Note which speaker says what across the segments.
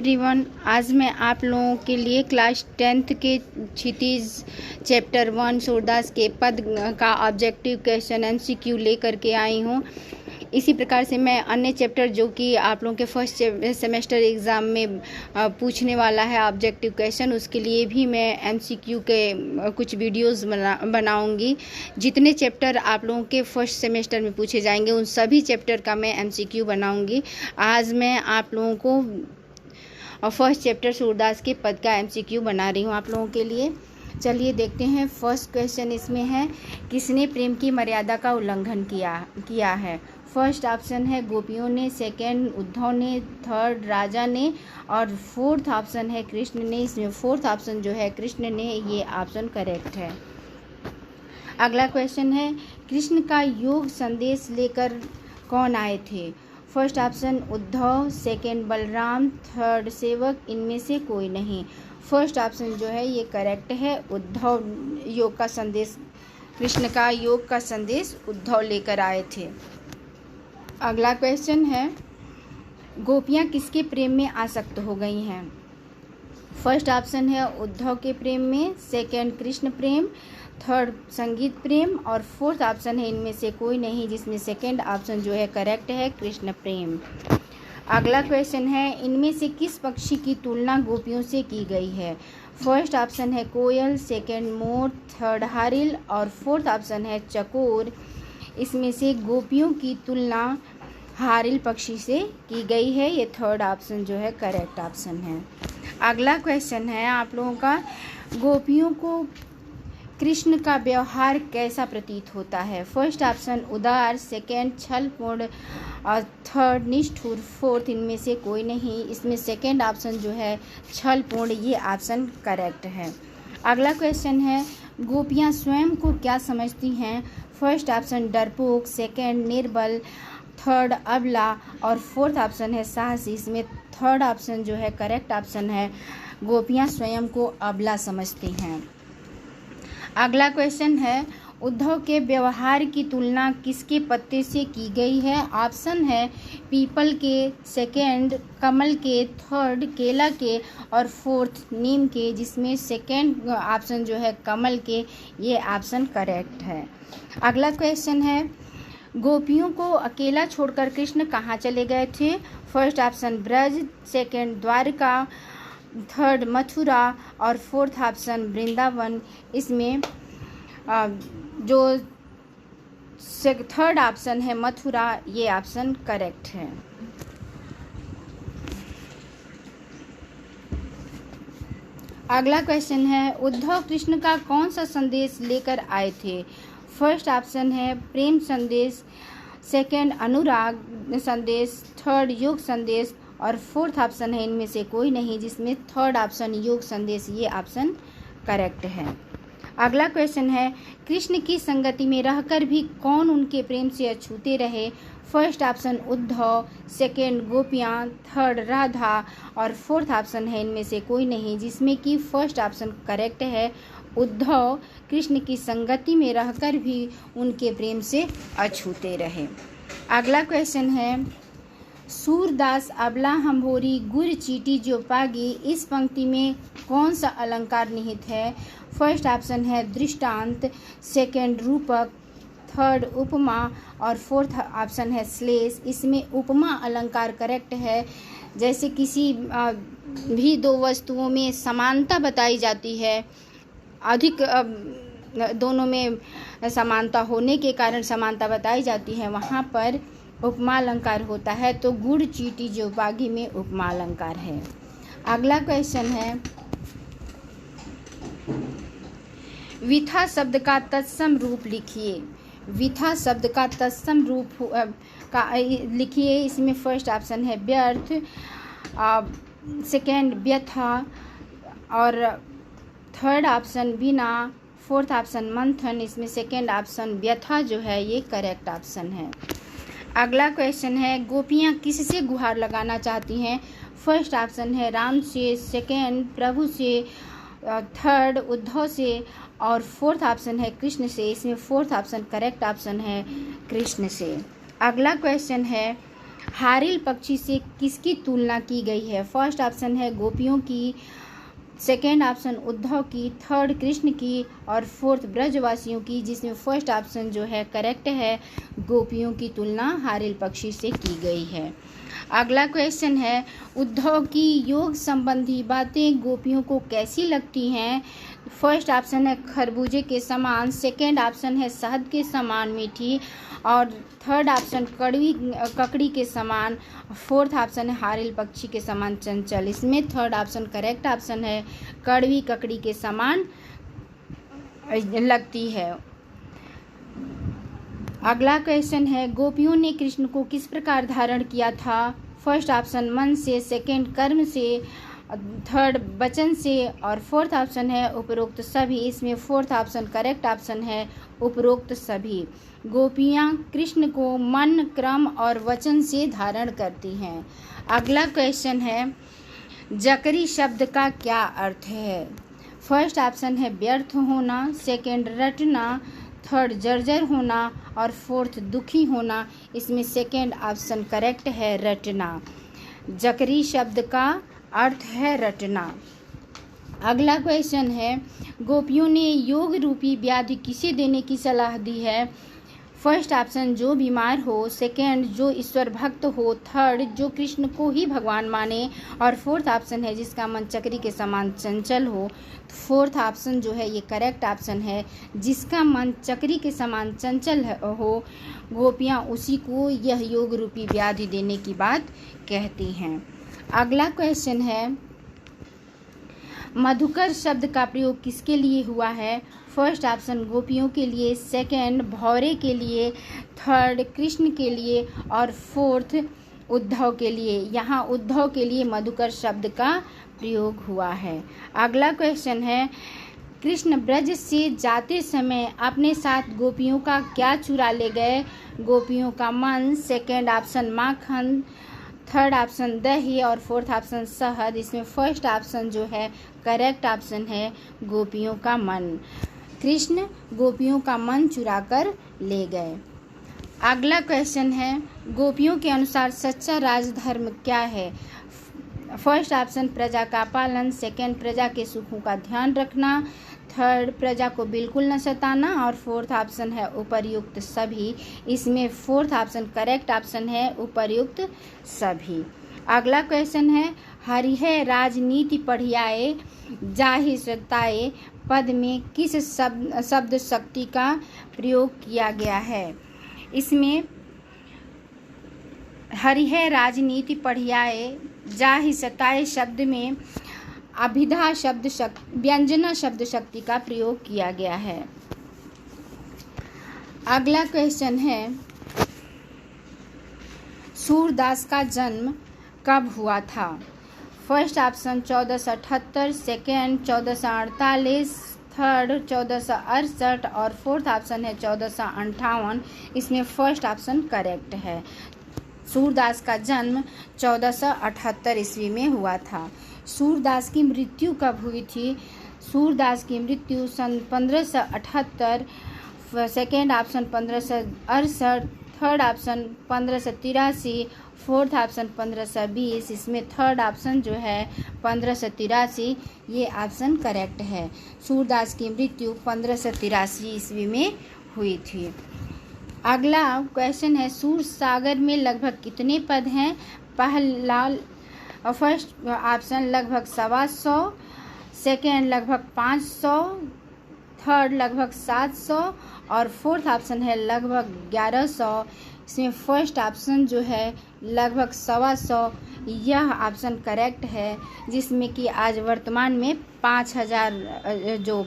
Speaker 1: Everyone, आज मैं आप लोगों के लिए क्लास 10th के क्षितिज चैप्टर 1 सूरदास के पद का ऑब्जेक्टिव क्वेश्चन MCQ लेकर के आई हूँ। इसी प्रकार से मैं अन्य चैप्टर जो कि आप लोगों के फर्स्ट सेमेस्टर एग्ज़ाम में पूछने वाला है ऑब्जेक्टिव क्वेश्चन, उसके लिए भी मैं MCQ के कुछ वीडियोस बनाऊंगी। जितने चैप्टर आप लोगों के फर्स्ट सेमेस्टर में पूछे जाएंगे उन सभी चैप्टर का मैं MCQ बनाऊंगी। आज मैं आप लोगों को और फर्स्ट चैप्टर सूरदास के पद का MCQ बना रही हूँ आप लोगों के लिए। चलिए देखते हैं। फर्स्ट क्वेश्चन इसमें है, किसने प्रेम की मर्यादा का उल्लंघन किया है। फर्स्ट ऑप्शन है गोपियों ने, सेकंड उद्धव ने, थर्ड राजा ने और फोर्थ ऑप्शन है कृष्ण ने। इसमें फोर्थ ऑप्शन जो है कृष्ण ने, ये ऑप्शन करेक्ट है। अगला क्वेश्चन है, कृष्ण का योग संदेश लेकर कौन आए थे। First option Uddhav, second Balram, third सेवक, इनमें से कोई नहीं। फर्स्ट ऑप्शन जो है ये करेक्ट है। उद्धव योग का संदेश, कृष्ण का योग का संदेश उद्धव लेकर आए थे। अगला क्वेश्चन है, गोपियाँ किसके प्रेम में आसक्त हो गई हैं। फर्स्ट ऑप्शन है उद्धव के प्रेम में, सेकंड कृष्ण प्रेम, थर्ड संगीत प्रेम और फोर्थ ऑप्शन है इनमें से कोई नहीं, जिसमें सेकंड ऑप्शन जो है करेक्ट है, कृष्ण प्रेम। अगला क्वेश्चन है, इनमें से किस पक्षी की तुलना गोपियों से की गई है। फर्स्ट ऑप्शन है कोयल, सेकंड मोर, थर्ड हारिल और फोर्थ ऑप्शन है चकोर। इसमें से गोपियों की तुलना हारिल पक्षी से की गई है, ये थर्ड ऑप्शन जो है करेक्ट ऑप्शन है। अगला क्वेश्चन है आप लोगों का, गोपियों को कृष्ण का व्यवहार कैसा प्रतीत होता है। फर्स्ट ऑप्शन उदार, सेकंड छलपूर्ण और थर्ड निष्ठुर, फोर्थ इनमें से कोई नहीं। इसमें सेकंड ऑप्शन जो है छलपूर्ण, ये ऑप्शन करेक्ट है। अगला क्वेश्चन है, गोपियाँ स्वयं को क्या समझती हैं। फर्स्ट ऑप्शन डरपोक, सेकंड निर्बल, थर्ड अबला और फोर्थ ऑप्शन है साहसी। इसमें थर्ड ऑप्शन जो है करेक्ट ऑप्शन है, गोपियाँ स्वयं को अबला समझती हैं। अगला क्वेश्चन है, उद्धव के व्यवहार की तुलना किसके पत्ते से की गई है। ऑप्शन है पीपल के, सेकंड कमल के, थर्ड केला के और फोर्थ नीम के, जिसमें सेकंड ऑप्शन जो है कमल के, ये ऑप्शन करेक्ट है। अगला क्वेश्चन है, गोपियों को अकेला छोड़कर कृष्ण कहाँ चले गए थे। First option Braj, second Dwarka, third Mathura और फोर्थ ऑप्शन वृंदावन। इसमें जो थर्ड ऑप्शन है मथुरा, ये ऑप्शन करेक्ट है। अगला क्वेश्चन है, उद्धव कृष्ण का कौन सा संदेश लेकर आए थे। फर्स्ट ऑप्शन है प्रेम संदेश, सेकंड अनुराग संदेश, थर्ड योग संदेश और फोर्थ ऑप्शन है इनमें से कोई नहीं, जिसमें थर्ड ऑप्शन योग संदेश, ये ऑप्शन करेक्ट है। अगला क्वेश्चन है, कृष्ण की संगति में रहकर भी कौन उनके प्रेम से अछूते रहे। फर्स्ट ऑप्शन उद्धव, सेकंड गोपियाँ, थर्ड राधा और फोर्थ ऑप्शन है इनमें से कोई नहीं, जिसमें कि फर्स्ट ऑप्शन करेक्ट है, उद्धव कृष्ण की संगति में रहकर भी उनके प्रेम से अछूते रहे। अगला क्वेश्चन है, सूरदास अबला हम्भोरी गुर चीटी जो पागी, इस पंक्ति में कौन सा अलंकार निहित है। फर्स्ट ऑप्शन है दृष्टांत, सेकंड रूपक, थर्ड उपमा और फोर्थ ऑप्शन है श्लेष। इसमें उपमा अलंकार करेक्ट है। जैसे किसी भी दो वस्तुओं में समानता बताई जाती है, अधिक दोनों में समानता होने के कारण समानता बताई जाती है, वहाँ पर उपमा अलंकार होता है। तो गुड़ चीटी जो बागी में उपमा अलंकार है। अगला क्वेश्चन है, विथा शब्द का तत्सम रूप लिखिए। विथा शब्द का तत्सम रूप का लिखिए। इसमें फर्स्ट ऑप्शन है व्यर्थ, सेकंड व्यथा और थर्ड ऑप्शन बिना, फोर्थ ऑप्शन मंथन। इसमें सेकंड ऑप्शन व्यथा जो है ये करेक्ट ऑप्शन है। अगला क्वेश्चन है, गोपियाँ किससे गुहार लगाना चाहती हैं। फर्स्ट ऑप्शन है राम से, सेकंड प्रभु से, थर्ड उद्धव से और फोर्थ ऑप्शन है कृष्ण से। इसमें फोर्थ ऑप्शन करेक्ट ऑप्शन है, कृष्ण से। अगला क्वेश्चन है, हारिल पक्षी से किसकी तुलना की गई है? फर्स्ट ऑप्शन है गोपियों की, सेकेंड ऑप्शन उद्धव की, थर्ड कृष्ण की और फोर्थ ब्रजवासियों की, जिसमें फर्स्ट ऑप्शन जो है करेक्ट है, गोपियों की तुलना हारिल पक्षी से की गई है। अगला क्वेश्चन है, उद्धव की योग संबंधी बातें गोपियों को कैसी लगती हैं? फर्स्ट ऑप्शन है खरबूजे के समान, सेकेंड ऑप्शन है शहद के समान मीठी और थर्ड ऑप्शन ककड़ी के समान, फोर्थ ऑप्शन है हारिल पक्षी के समान चंचल। इसमें थर्ड ऑप्शन करेक्ट ऑप्शन है, कड़वी ककड़ी के समान लगती है। अगला क्वेश्चन है, गोपियों ने कृष्ण को किस प्रकार धारण किया था? फर्स्ट ऑप्शन मन से, सेकेंड कर्म से, थर्ड वचन से और फोर्थ ऑप्शन है उपरोक्त सभी। इसमें फोर्थ ऑप्शन करेक्ट ऑप्शन है, उपरोक्त सभी। गोपियाँ कृष्ण को मन, क्रम और वचन से धारण करती हैं। अगला क्वेश्चन है, जकरी शब्द का क्या अर्थ है? फर्स्ट ऑप्शन है व्यर्थ होना, सेकेंड रटना, थर्ड जर्जर होना और फोर्थ दुखी होना। इसमें सेकेंड ऑप्शन करेक्ट है, रटना। जकरी शब्द का अर्थ है रटना। अगला क्वेश्चन है, गोपियों ने योग रूपी व्याधि किसे देने की सलाह दी है? फर्स्ट ऑप्शन जो बीमार हो, सेकेंड जो ईश्वर भक्त हो, थर्ड जो कृष्ण को ही भगवान माने और फोर्थ ऑप्शन है जिसका मन चक्री के समान चंचल हो। फोर्थ ऑप्शन जो है ये करेक्ट ऑप्शन है, जिसका मन चक्री के समान चंचल हो, गोपियाँ उसी को यह योग रूपी व्याधि देने की बात कहती हैं। अगला क्वेश्चन है, मधुकर शब्द का प्रयोग किसके लिए हुआ है? फर्स्ट ऑप्शन गोपियों के लिए, सेकेंड भौरे के लिए, थर्ड कृष्ण के लिए और फोर्थ उद्धव के लिए। यहाँ उद्धव के लिए मधुकर शब्द का प्रयोग हुआ है। अगला क्वेश्चन है, कृष्ण ब्रज से जाते समय अपने साथ गोपियों का क्या चुरा ले गए? गोपियों का मन, सेकेंड ऑप्शन माखन, थर्ड ऑप्शन दही और फोर्थ ऑप्शन शहद। इसमें फर्स्ट ऑप्शन जो है करेक्ट ऑप्शन है, गोपियों का मन। कृष्ण गोपियों का मन चुरा कर ले गए। अगला क्वेश्चन है, गोपियों के अनुसार सच्चा राजधर्म क्या है? फर्स्ट ऑप्शन प्रजा का पालन, सेकेंड प्रजा के सुखों का ध्यान रखना, थर्ड प्रजा को बिल्कुल न सताना और फोर्थ ऑप्शन है उपर्युक्त सभी। इसमें फोर्थ ऑप्शन करेक्ट ऑप्शन है, उपर्युक्त सभी। अगला क्वेश्चन है, हरिहर राजनीति पढ़ियाए जाहि सताए पद में किस शब्द शक्ति का प्रयोग किया गया है? इसमें हरिहर राजनीति पढ़ियाए जाहि सताए शब्द में अभिधा शब्द शक्ति, व्यंजना शब्द शक्ति का प्रयोग किया गया है। अगला क्वेश्चन है, सूरदास का जन्म कब हुआ था? फर्स्ट ऑप्शन 1478, सेकेंड 1448, थर्ड 1468 और फोर्थ ऑप्शन है 1458। इसमें फर्स्ट ऑप्शन करेक्ट है, सूरदास का जन्म 1478 ईस्वी में हुआ था। सूरदास की मृत्यु कब हुई थी? सूरदास की मृत्यु सन 1578, second option 1568, third option 1583, fourth option 1520। इसमें थर्ड ऑप्शन जो है 1583 ये ऑप्शन करेक्ट है। सूरदास की मृत्यु 1583 ईस्वी में हुई थी। अगला क्वेश्चन है, सूर सागर में लगभग कितने पद हैं? पहला फर्स्ट ऑप्शन लगभग 125, सेकेंड लगभग 500, थर्ड लगभग 700 और फोर्थ ऑप्शन है लगभग 1100। इसमें फर्स्ट ऑप्शन जो है लगभग 125, यह ऑप्शन करेक्ट है, जिसमें कि आज वर्तमान में 5000 जो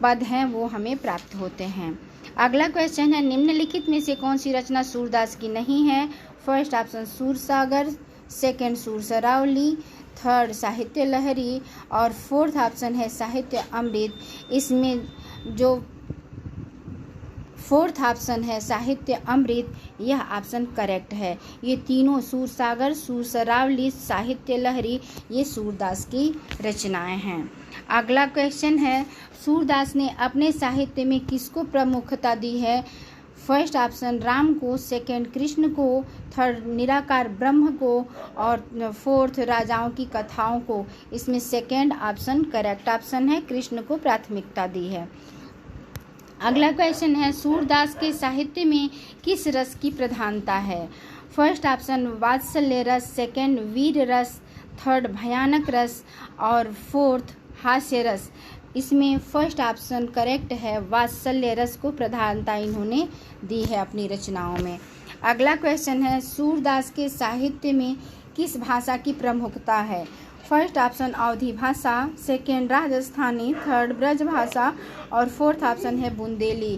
Speaker 1: पद हैं वो हमें प्राप्त होते हैं। अगला क्वेश्चन है, निम्नलिखित में से कौन सी रचना सूरदास की नहीं है? First option Sursagar, second Sursaravali, third Sahitya Lahari और फोर्थ ऑप्शन है साहित्य अमृत। इसमें जो फोर्थ ऑप्शन है साहित्य अमृत, यह ऑप्शन करेक्ट है। ये तीनों सूरसागर, सूरसरावली, साहित्य लहरी ये सूरदास की रचनाएं हैं। अगला क्वेश्चन है, सूरदास ने अपने साहित्य में किसको प्रमुखता दी है? फर्स्ट ऑप्शन राम को, सेकंड कृष्ण को, थर्ड निराकार ब्रह्म को और फोर्थ राजाओं की कथाओं को। इसमें सेकंड ऑप्शन करेक्ट ऑप्शन है, कृष्ण को प्राथमिकता दी है। अगला क्वेश्चन है सूरदास के साहित्य में किस रस की प्रधानता है? फर्स्ट ऑप्शन वात्सल्य रस, सेकंड वीर रस, थर्ड भयानक रस और फोर्थ हास्य रस। इसमें फर्स्ट ऑप्शन करेक्ट है, वात्सल्य रस को प्रधानता इन्होंने दी है अपनी रचनाओं में। अगला क्वेश्चन है सूरदास के साहित्य में किस भाषा की प्रमुखता है? फर्स्ट ऑप्शन अवधी भाषा, सेकेंड राजस्थानी, थर्ड ब्रज भाषा और फोर्थ ऑप्शन है बुंदेली।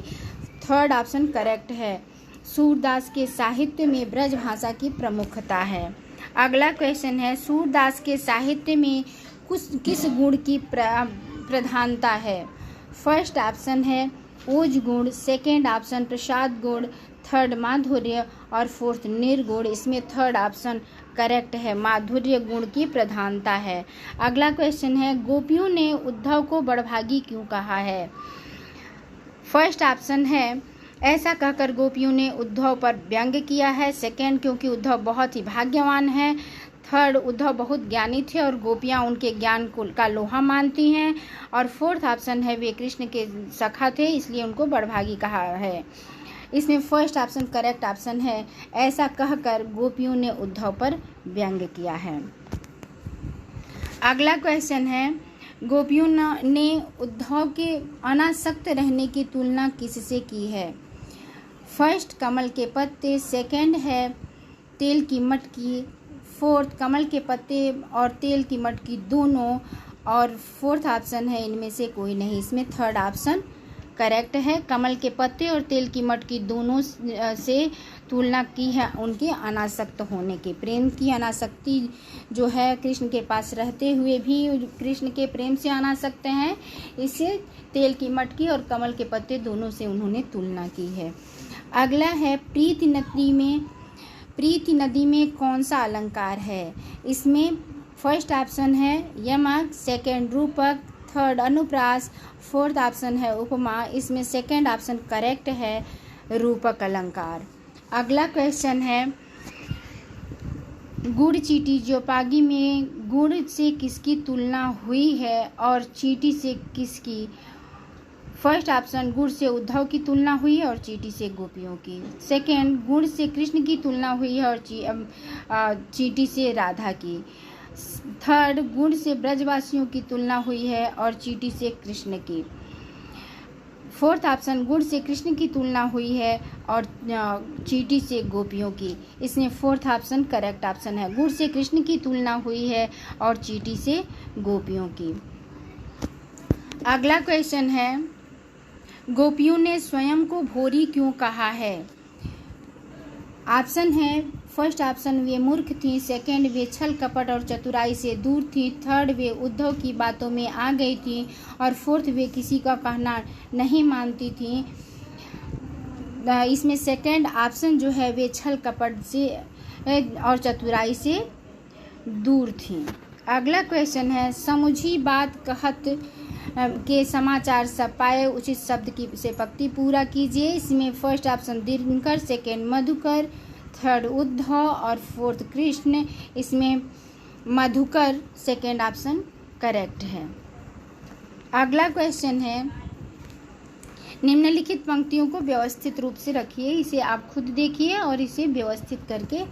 Speaker 1: थर्ड ऑप्शन करेक्ट है, सूरदास के साहित्य में ब्रज भाषा की प्रमुखता है। अगला क्वेश्चन है सूरदास के साहित्य में किस गुण की प्रधानता है? फर्स्ट ऑप्शन है ओज गुण, सेकेंड ऑप्शन प्रसाद गुण, थर्ड माधुर्य और फोर्थ निर्गुण। इसमें थर्ड ऑप्शन करेक्ट है, माधुर्य गुण की प्रधानता है। अगला क्वेश्चन है गोपियों ने उद्धव को बड़भागी क्यों कहा है? फर्स्ट ऑप्शन है ऐसा कहकर गोपियों ने उद्धव पर व्यंग्य किया है, सेकेंड क्योंकि उद्धव बहुत ही भाग्यवान है, थर्ड उद्धव बहुत ज्ञानी थे और गोपियां उनके ज्ञान का लोहा मानती हैं और फोर्थ ऑप्शन है वे कृष्ण के सखा थे इसलिए उनको बड़भागी कहा है। इसमें फर्स्ट ऑप्शन करेक्ट ऑप्शन है, ऐसा कहकर गोपियों ने उद्धव पर व्यंग्य किया है। अगला क्वेश्चन है गोपियों ने उद्धव के अनासक्त रहने की तुलना किससे की है? फर्स्ट कमल के पत्ते, सेकंड है तेल की मटकी, फोर्थ कमल के पत्ते और तेल की मटकी दोनों और फोर्थ ऑप्शन है इनमें से कोई नहीं। इसमें थर्ड ऑप्शन करेक्ट है, कमल के पत्ते और तेल की मटकी दोनों से तुलना की है उनके अनासक्त होने की। प्रेम की अनासक्ति जो है कृष्ण के पास रहते हुए भी कृष्ण के प्रेम से अनासक्त हैं, इससे तेल की मटकी और कमल के पत्ते दोनों से उन्होंने तुलना की है। अगला है प्रीति नदी में कौन सा अलंकार है? इसमें फर्स्ट ऑप्शन है यमक, सेकंड रूपक, थर्ड अनुप्रास, फोर्थ ऑप्शन है उपमा। इसमें सेकंड ऑप्शन करेक्ट है, रूपक अलंकार। अगला क्वेश्चन है गुड़ चीटी जोपागी में गुड़ से किसकी तुलना हुई है और चीटी से किसकी? फर्स्ट ऑप्शन गुड़ से उद्धव की तुलना हुई है और चीटी से गोपियों की। सेकंड गुड़ से कृष्ण की तुलना हुई है और चीटी से राधा की। थर्ड गुड़ से ब्रजवासियों की तुलना हुई है और चीटी से कृष्ण की। फोर्थ ऑप्शन गुड़ से कृष्ण की तुलना हुई है और चीटी से गोपियों की। इसमें फोर्थ ऑप्शन करेक्ट ऑप्शन है, गुड़ से कृष्ण की तुलना हुई है और चीटी से गोपियों की। अगला क्वेश्चन है गोपियों ने स्वयं को भोरी क्यों कहा है? ऑप्शन है फर्स्ट ऑप्शन वे मूर्ख थी, सेकंड वे छल कपट और चतुराई से दूर थी, थर्ड वे उद्धव की बातों में आ गई थी और फोर्थ वे किसी का कहना नहीं मानती थी। इसमें सेकंड ऑप्शन जो है वे छल कपट से और चतुराई से दूर थी। अगला क्वेश्चन है समुझी बात कहत के समाचार सब पाए उचित शब्द की से पंक्ति पूरा कीजिए। इसमें first option Dinkar, second Madhukar, third Uddhav और फोर्थ कृष्ण। इसमें मधुकर सेकंड ऑप्शन करेक्ट है। अगला क्वेश्चन है निम्नलिखित पंक्तियों को व्यवस्थित रूप से रखिए, इसे आप खुद देखिए और इसे व्यवस्थित करके